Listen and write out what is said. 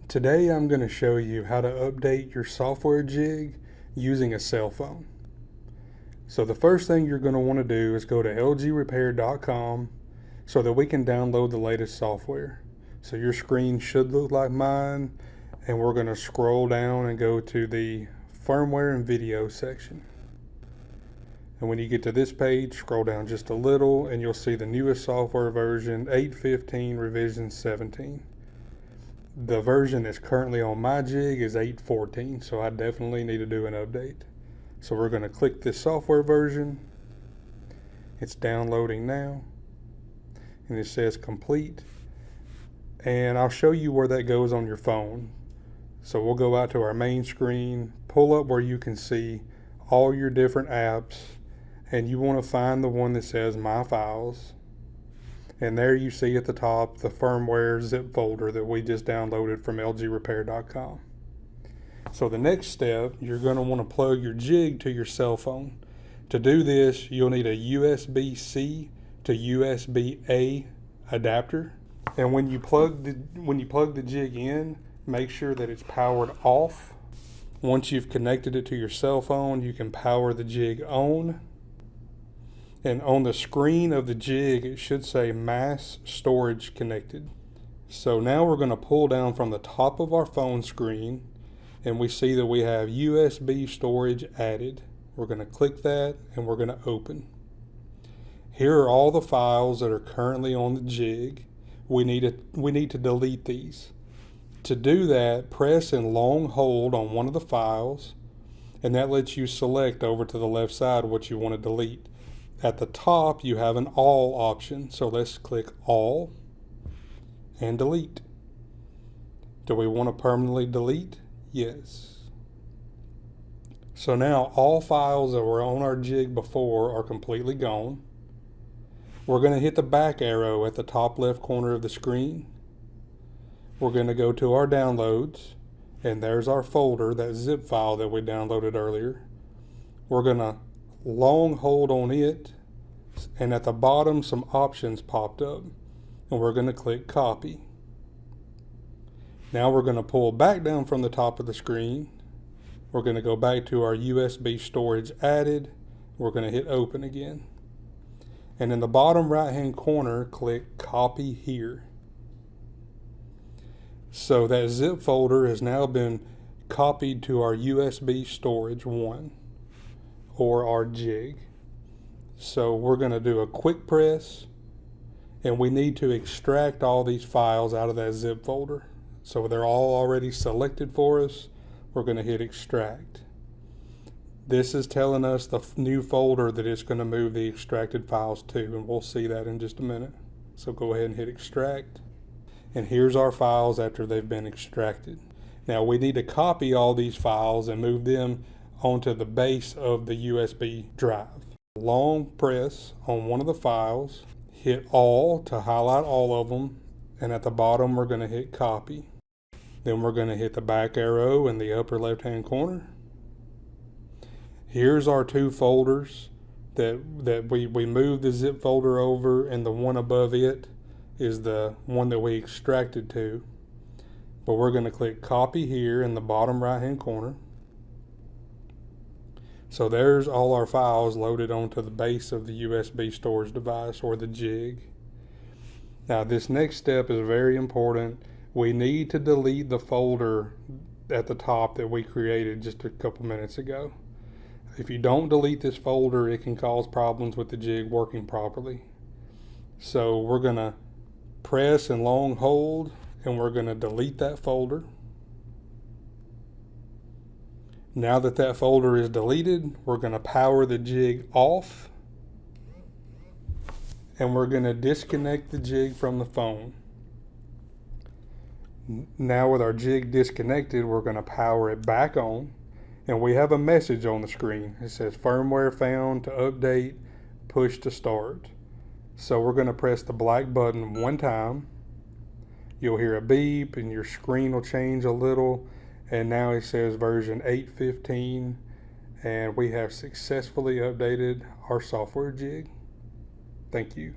Today I'm going to show you how to update your software jig using a cell phone. So the first thing you're going to want to do is go to lgrepair.com so that we can download the latest software. So your screen should look like mine, and we're going to scroll down and go to the firmware and video section. And when you get to this page, scroll down just a little and you'll see the newest software version 8.15 revision 17. The version that's currently on my jig is 8.14, so I definitely need to do an update. So we're going to click this software version. It's downloading now, and it says complete. And I'll show you where that goes on your phone. So we'll go out to our main screen, pull up where you can see all your different apps, and you want to find the one that says My Files. And there you see at the top the firmware zip folder that we just downloaded from lgrepair.com. So the next step, you're going to want to plug your jig to your cell phone. To do this, you'll need a USB-C to USB-A adapter. And when you plug the jig in, make sure that it's powered off. Once you've connected it to your cell phone, you can power the jig on. And on the screen of the jig, it should say mass storage connected. So now we're going to pull down from the top of our phone screen, and we see that we have USB storage added. We're going to click that and we're going to open. Here are all the files that are currently on the jig. We need to delete these. To do that, press and long hold on one of the files, and that lets you select over to the left side what you want to delete. At the top, you have an all option, so let's click all and delete. Do we want to permanently delete? Yes. So now all files that were on our jig before are completely gone. We're going to hit the back arrow at the top left corner of the screen. We're going to go to our downloads, and there's our folder, that zip file that we downloaded earlier. We're going to long hold on it, and at the bottom some options popped up, and we're going to click copy. Now we're going to pull back down from the top of the screen. We're going to go back to our USB storage added. We're going to hit open again, and in the bottom right hand corner click copy here. So that zip folder has now been copied to our USB storage 1 or our jig. So we're going to do a quick press, and we need to extract all these files out of that zip folder. So they're all already selected for us. We're going to hit extract. This is telling us the new folder that it's going to move the extracted files to, and we'll see that in just a minute. So go ahead and hit extract. And here's our files after they've been extracted. Now we need to copy all these files and move them onto the base of the USB drive. Long press on one of the files, hit all to highlight all of them, and at the bottom we're going to hit copy. Then we're going to hit the back arrow in the upper left hand corner. Here's our two folders that we moved the zip folder over, and the one above it is the one that we extracted to. But we're going to click copy here in the bottom right hand corner. So there's all our files loaded onto the base of the USB storage device or the jig. Now this next step is very important. We need to delete the folder at the top that we created just a couple minutes ago. If you don't delete this folder, it can cause problems with the jig working properly. So we're going to press and long hold, and we're going to delete that folder. Now that that folder is deleted, we're going to power the jig off, and we're going to disconnect the jig from the phone. Now with our jig disconnected, we're going to power it back on, and we have a message on the screen. It says firmware found, to update, push to start. So we're going to press the black button one time. You'll hear a beep and your screen will change a little, and now it says version 8.15, and we have successfully updated our software jig. Thank you.